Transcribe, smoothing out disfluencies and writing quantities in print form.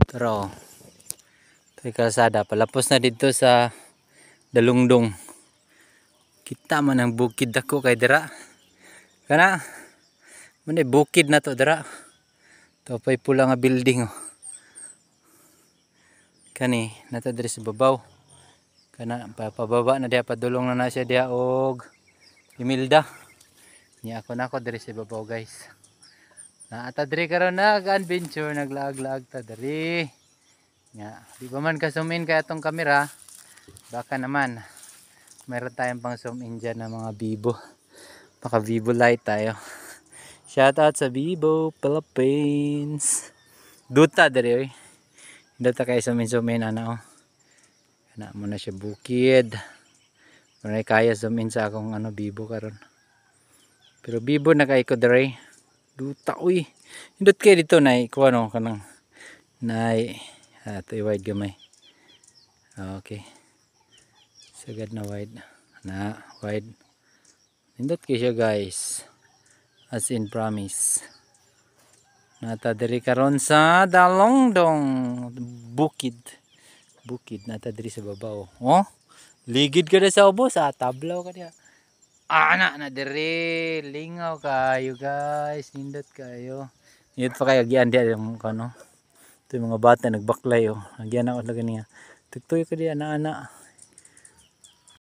Pero ito'y kalsada palapos na dito sa Dalungdong. Kita man ang bukid ako kay dira. Kana man bukid na to dira. To pay pula nga building oh. Kani nata diri sa babaw. Kana pababa na diha padulong na siya diha og Imelda. Nya ako na ako diri sa babaw guys. Na ata diri karon nag-adventure naglaag-laag ta diri. Nya di ba man ka zoom in kay atong kamera? Baka naman mayroon tayong pang zoom in dyan na mga Vivo. Baka Vivo light tayo. Shout out sa Vivo Philippines. Duta diri oy. Duta kay zoom in ana oh. Ana mo na siya bukid. Maray kaya zoom in sa akong ano Vivo karon. Pero Vivo na kay ko diri. Duta uy. Indot kay dito nay kuha no kanang nay ito wide gamay. Okay. Sagad na wide. Na wide. Indot kay siya guys. As in promise. Nata diri karon sa Dalungdong bukid. Bukid nata diri sa babaw. Oh. Ligid ka na sa ubos ah. Tablaw ka diha. Ana na diri. Lingaw kayo guys. Nindot kayo. Nindot pa kayo agian diha yung ano. Ito yung mga bata nagbaklay oh. Agian ako talaga niya. Tuktoy ka diha na ana.